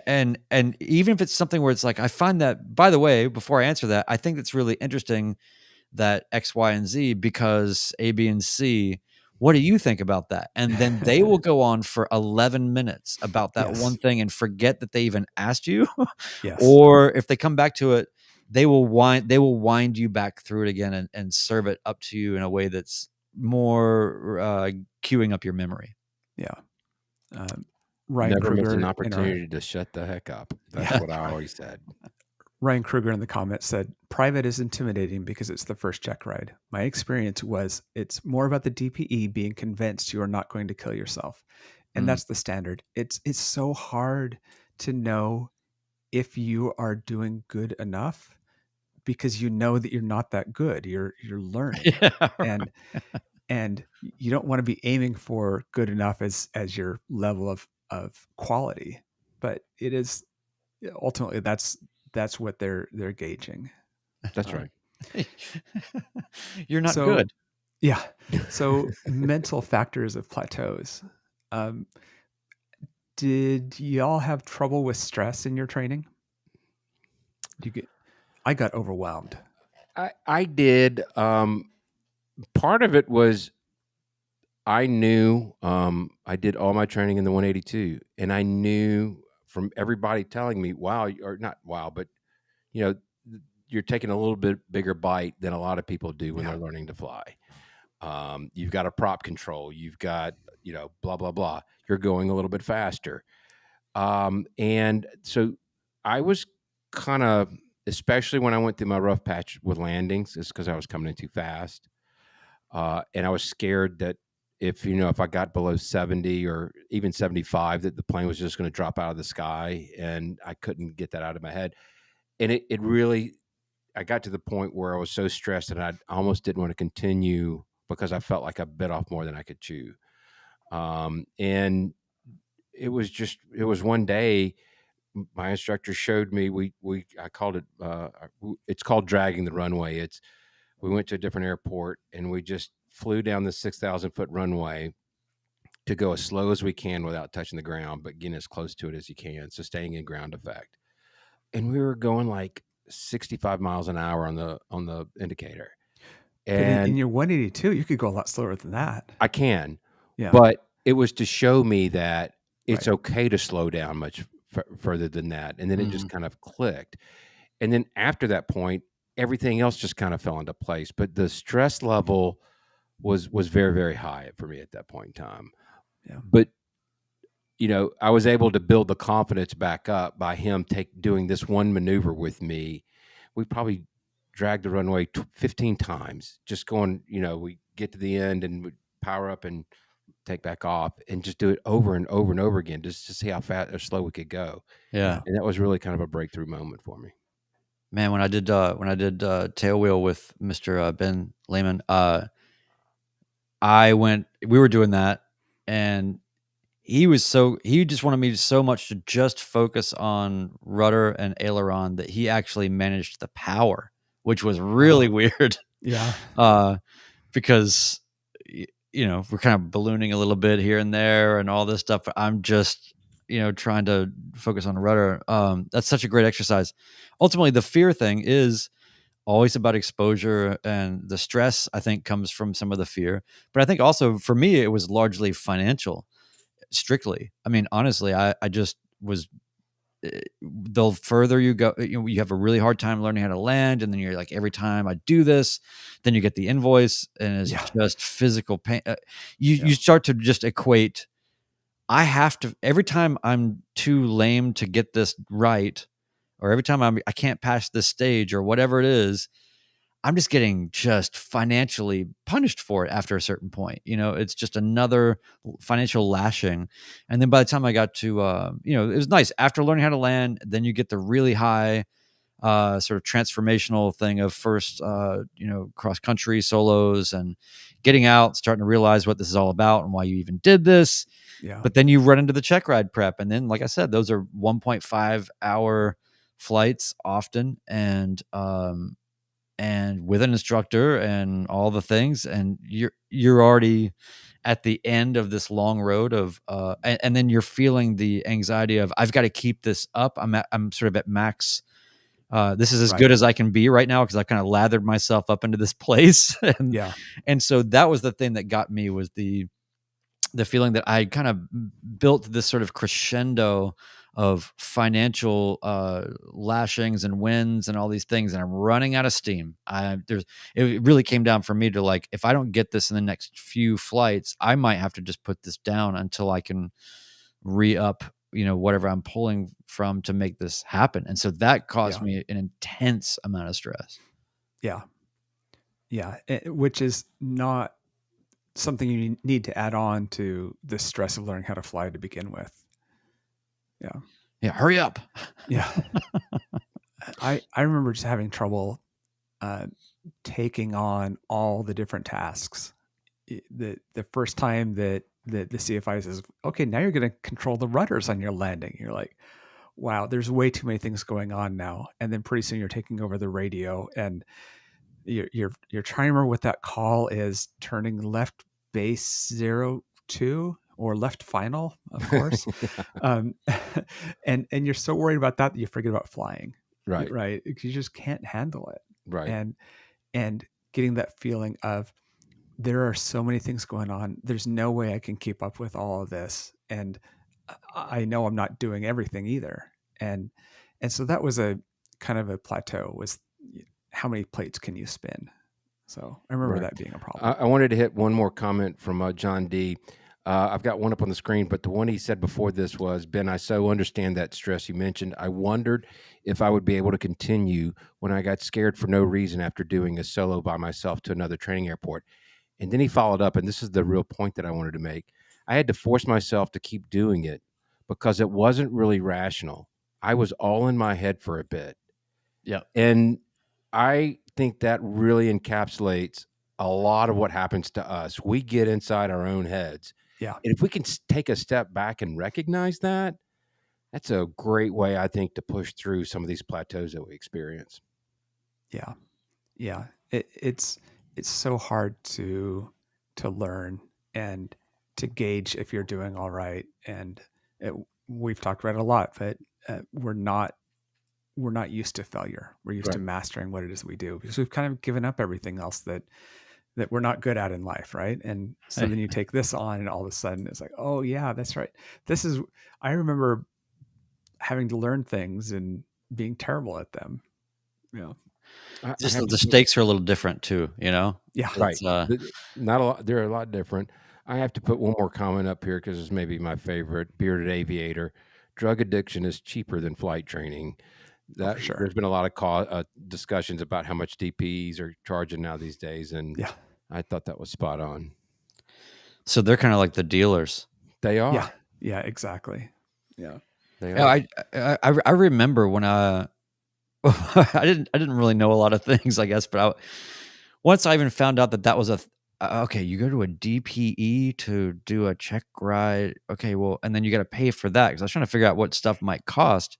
And even if it's something where it's like, I find that, by the way, before I answer that, I think it's really interesting that X, Y, and Z because A, B, and C, what do you think about that? And then they will go on for 11 minutes about that one thing and forget that they even asked you. Or if they come back to it, they will wind you back through it again and serve it up to you in a way that's more queuing up your memory. Ryan Never Kruger miss an opportunity to shut the heck up. That's what I always said. Ryan Kruger in the comments said, private is intimidating because it's the first check ride. My experience was it's more about the DPE being convinced you are not going to kill yourself. And that's the standard. It's so hard to know if you are doing good enough because you know that you're not that good. You're learning. And you don't want to be aiming for good enough as your level of quality. But it is ultimately that's what they're gauging. That's right. You're not good. Yeah. So mental factors of plateaus. Did y'all have trouble with stress in your training? I got overwhelmed. I did. Part of it was I knew I did all my training in the 182, and I knew from everybody telling me, wow, or not wow, but you know, you're taking a little bit bigger bite than a lot of people do when they're learning to fly. You've got a prop control, you've got, blah, blah, blah. You're going a little bit faster. And so I was kind of, especially when I went through my rough patch with landings, it's because I was coming in too fast. And I was scared that if I got below 70 or even 75, that the plane was just going to drop out of the sky, and I couldn't get that out of my head. And it really, I got to the point where I was so stressed and I almost didn't want to continue because I felt like I bit off more than I could chew. And it was one day my instructor showed me, I called it, it's called dragging the runway. We went to a different airport and we just flew down the 6,000 foot runway to go as slow as we can without touching the ground, but getting as close to it as you can. So staying in ground effect. And we were going like 65 miles an hour on the indicator. And in your 182, you could go a lot slower than that. I can, but it was to show me that it's okay to slow down much further than that. And then it just kind of clicked. And then after that point, everything else just kind of fell into place. But the stress level was very, very high for me at that point in time. Yeah. But I was able to build the confidence back up by him doing this one maneuver with me. We probably dragged the runway 15 times, just going, we get to the end and we power up and take back off and just do it over and over and over again, just to see how fast or slow we could go. Yeah. And that was really kind of a breakthrough moment for me. Man, when I did tail wheel with Mr. Ben Lehman, we were doing that, and he just wanted me so much to just focus on rudder and aileron that he actually managed the power, which was really weird. Yeah. Because we're kind of ballooning a little bit here and there and all this stuff. I'm just, trying to focus on the rudder. That's such a great exercise. Ultimately, the fear thing is always about exposure, and the stress, I think, comes from some of the fear. But I think also for me, it was largely financial, strictly. I mean, honestly, I just was, the further you go, you have a really hard time learning how to land. And then you're like, every time I do this, then you get the invoice and it's just physical pain. You start to just equate, I have to, every time I'm too lame to get this right, or every time I can't pass this stage or whatever it is, I'm just getting just financially punished for it after a certain point. It's just another financial lashing. And then by the time I got to, it was nice after learning how to land, then you get the really high sort of transformational thing of first, cross country solos and getting out, starting to realize what this is all about and why you even did this. Yeah. But then you run into the check ride prep. And then, like I said, those are 1.5 hour flights often. And with an instructor and all the things, and you're already at the end of this long road of, and then you're feeling the anxiety of, I've got to keep this up. I'm sort of at max. This is as good as I can be right now, because I kind of lathered myself up into this place. And so that was the thing that got me, was the feeling that I kind of built this sort of crescendo of financial lashings and wins and all these things, and I'm running out of steam. It really came down for me to, like, if I don't get this in the next few flights, I might have to just put this down until I can re-up, whatever I'm pulling from to make this happen. And so that caused me an intense amount of stress. Yeah. Which is not something you need to add on to the stress of learning how to fly to begin with. Yeah. Hurry up. Yeah. I remember just having trouble taking on all the different tasks. The first time that the CFI says, okay, now you're going to control the rudders on your landing. You're like, wow, there's way too many things going on now. And then pretty soon you're taking over the radio, and you're trying to remember what that call is, turning left base 02 or left final, of course. And you're so worried about that you forget about flying. Right. You just can't handle it. Right. And getting that feeling of, there are so many things going on. There's no way I can keep up with all of this. And I know I'm not doing everything either. And so that was a kind of a plateau, was how many plates can you spin? So I remember that being a problem. I wanted to hit one more comment from John D. I've got one up on the screen, but the one he said before this was, Ben, I so understand that stress you mentioned. I wondered if I would be able to continue when I got scared for no reason after doing a solo by myself to another training airport. And then he followed up, and this is the real point that I wanted to make. I had to force myself to keep doing it because it wasn't really rational. I was all in my head for a bit. Yeah. And I think that really encapsulates a lot of what happens to us. We get inside our own heads. Yeah. And if we can take a step back and recognize that, that's a great way, I think, to push through some of these plateaus that we experience. Yeah. Yeah. It's so hard to learn and to gauge if you're doing all right. And we've talked about it a lot, but we're not used to failure. We're used to mastering what it is we do, because we've kind of given up everything else that we're not good at in life. Right. And so then you take this on, and all of a sudden it's like, oh yeah, that's right. I remember having to learn things and being terrible at them. Yeah. Just the stakes are a little different too, Yeah. Right. Not a lot. They're a lot different. I have to put one more comment up here because it's maybe my favorite. Bearded Aviator. Drug addiction is cheaper than flight training. That for sure. There's been a lot of discussions about how much DPs are charging now these days, and I thought that was spot on. So they're kind of like the dealers. They are. Yeah, exactly. Yeah. They are. I remember when I didn't really know a lot of things, I guess, but once I even found out that was okay, you go to a DPE to do a check ride. Okay, well, and then you got to pay for that, because I was trying to figure out what stuff might cost.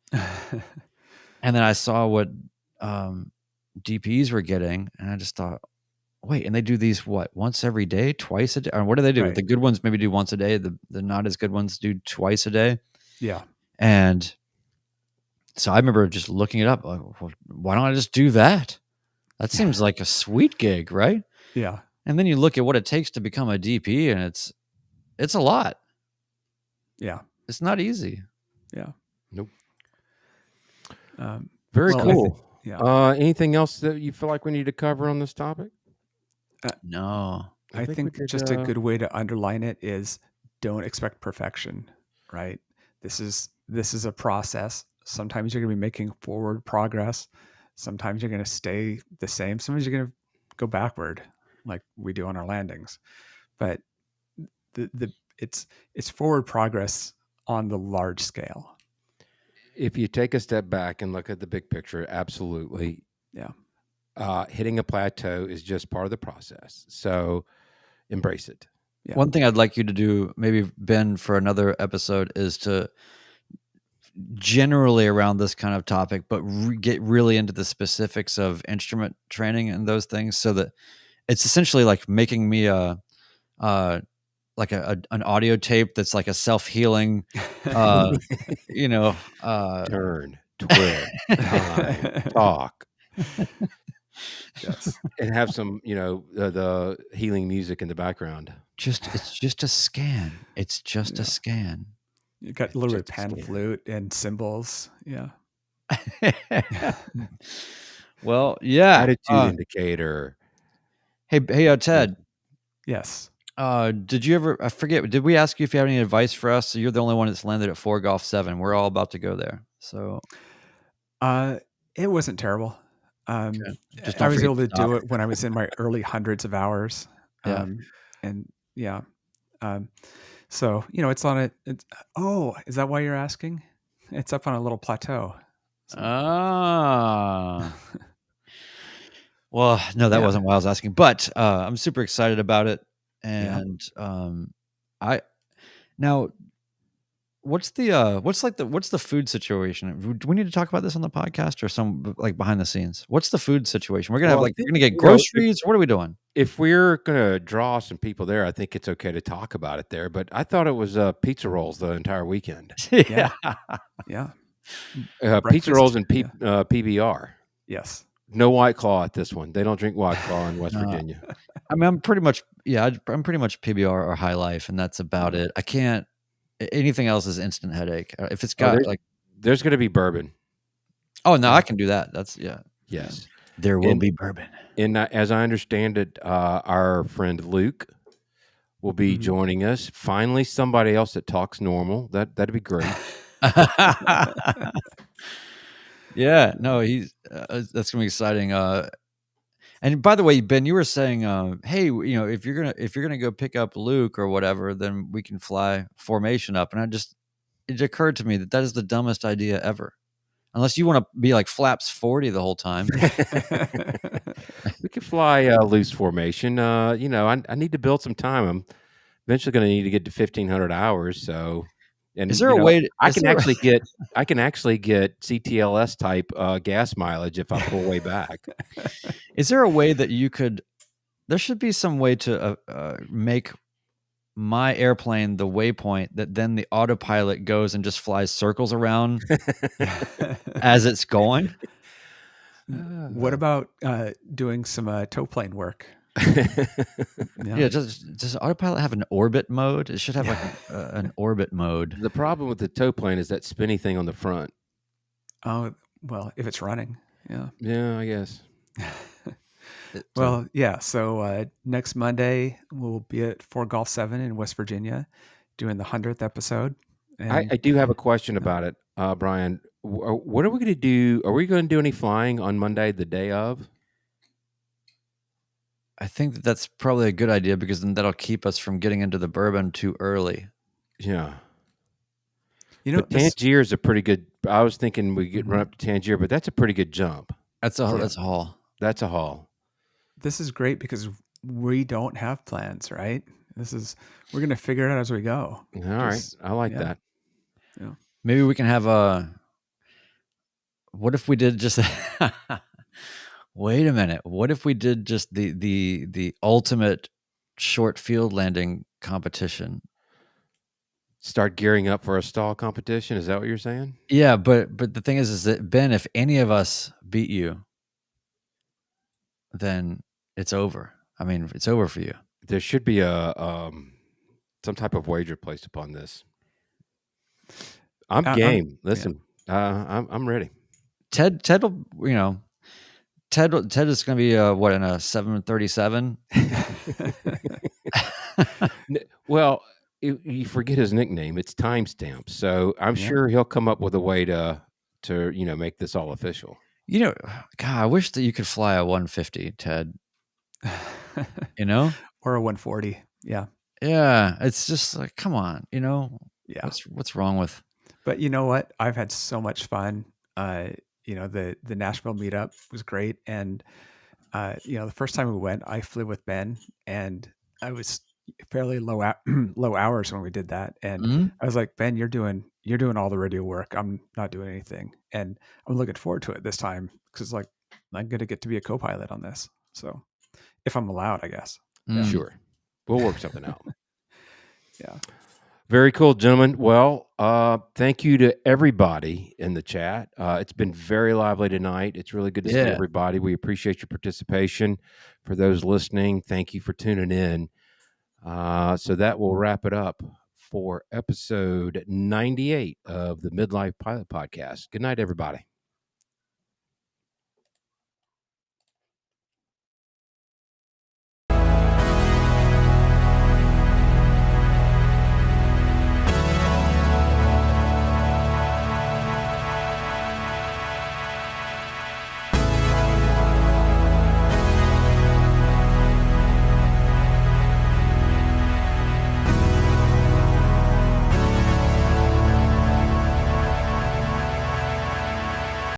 And then I saw what DPs were getting, and I just thought, wait, and they do these once every day, twice a day? Or what do they do? Right. The good ones maybe do once a day. The not as good ones do twice a day. Yeah. And so I remember just looking it up. Like, well, why don't I just do that? That seems like a sweet gig, right? Yeah. And then you look at what it takes to become a DP, and it's a lot. Yeah. It's not easy. Yeah. Nope. Um, Very well, I cool. yeah. Anything else that you feel like we need to cover on this topic? No. I we think did, just a good way to underline it is don't expect perfection, right? This is a process. Sometimes you're going to be making forward progress. Sometimes you're going to stay the same. Sometimes you're going to go backward, like we do on our landings. But it's forward progress on the large scale. If you take a step back and look at the big picture, absolutely. Yeah. Hitting a plateau is just part of the process. So embrace it. Yeah. One thing I'd like you to do, maybe Ben, for another episode, is to generally around this kind of topic, but get really into the specifics of instrument training and those things, so that it's essentially like making me an audio tape that's like a self-healing, Turn, twist, time, talk. Yes. And have some, the healing music in the background. It's just a scan. It's just a scan. You got a little bit of Just a pan scan. flute and cymbals. Yeah. Well, yeah. Attitude indicator. Hey, Ted. Yes. Did you ever? I forget. Did we ask you if you have any advice for us? So you're the only one that's landed at 4 Golf 7. We're all about to go there. So, it wasn't terrible. Just I don't was forget able to to stop. do it when I was in my early hundreds of hours. Yeah. And yeah. So, it's on it. Oh, is that why you're asking? It's up on a little plateau. So. Well, no, that Yeah. wasn't why I was asking, but I'm super excited about it. And what's the food situation? Do we need to talk about this on the podcast or some like behind the scenes? What's the food situation? We're gonna Well, we're gonna get groceries. What are we doing? If we're gonna draw some people there, I think it's okay to talk about it there. But I thought it was pizza rolls the entire weekend. Yeah. Yeah. Pizza rolls and yeah. PBR. Yes. No White Claw at this one. They don't drink White Claw in West Virginia. I mean, I'm pretty much PBR or High Life, and that's about it. I can't. Anything else is instant headache. If it's got there's going to be bourbon. Oh no, I can do that. That's Yes. There will be bourbon. And as I understand it, our friend Luke will be joining us. Finally, somebody else that talks normal. That'd be great. Yeah, no, that's gonna be exciting. And by the way, Ben, you were saying, hey, if you're gonna go pick up Luke or whatever, then we can fly formation up. And it occurred to me that is the dumbest idea ever, unless you want to be like flaps 40 the whole time. We could fly loose formation. I need to build some time. I'm eventually going to need to get to 1,500 hours. So. And is there a way I can actually get CTLS type gas mileage if I pull way back. Is there a way that you could? There should be some way to make my airplane the waypoint that then the autopilot goes and just flies circles around as it's going. What about doing some tow plane work? Yeah, does autopilot have an orbit mode? It should have like an orbit mode. The problem with the tow plane is that spinny thing on the front. Oh, well, if it's running, yeah, I guess. Well, yeah. So next Monday we'll be at 4 Golf 7 in West Virginia, doing the 100th episode. And I do have a question about it, Brian. What are we going to do? Are we going to do any flying on Monday, the day of? I think that's probably a good idea because then that'll keep us from getting into the bourbon too early. Yeah. But Tangier is a pretty good. I was thinking we could run up to Tangier, but that's a pretty good jump. That's a haul. That's a haul. This is great because we don't have plans, right? We're going to figure it out as we go. All right. I like that. Yeah. Maybe we can have what if we did just wait a minute. What if we did just the ultimate short field landing competition? start gearing up for a stall competition. Is that what you're saying? Yeah, but the thing is that Ben, if any of us beat you, then it's over. I mean, it's over for you. There should be a some type of wager placed upon this. I'm game. Listen, I'm ready. Ted will, Ted is going to be what, in a 737? Well, you forget his nickname. It's timestamp. So I'm sure he'll come up with a way to make this all official. God, I wish that you could fly a 150, Ted. Or a 140. Yeah. Yeah. It's just like, come on, Yeah. What's wrong with? But you know what? I've had so much fun. The Nashville meetup was great. And, the first time we went, I flew with Ben, and I was fairly low hours when we did that. And I was like, Ben, you're doing all the radio work. I'm not doing anything. And I'm looking forward to it this time, because like, I'm going to get to be a co-pilot on this. So if I'm allowed, I guess. Yeah. Sure. We'll work something out. Yeah. Very cool, gentlemen. Well, thank you to everybody in the chat. It's been very lively tonight. It's really good to see everybody. We appreciate your participation. For those listening, thank you for tuning in. So that will wrap it up for episode 98 of the Midlife Pilot Podcast. Good night, everybody.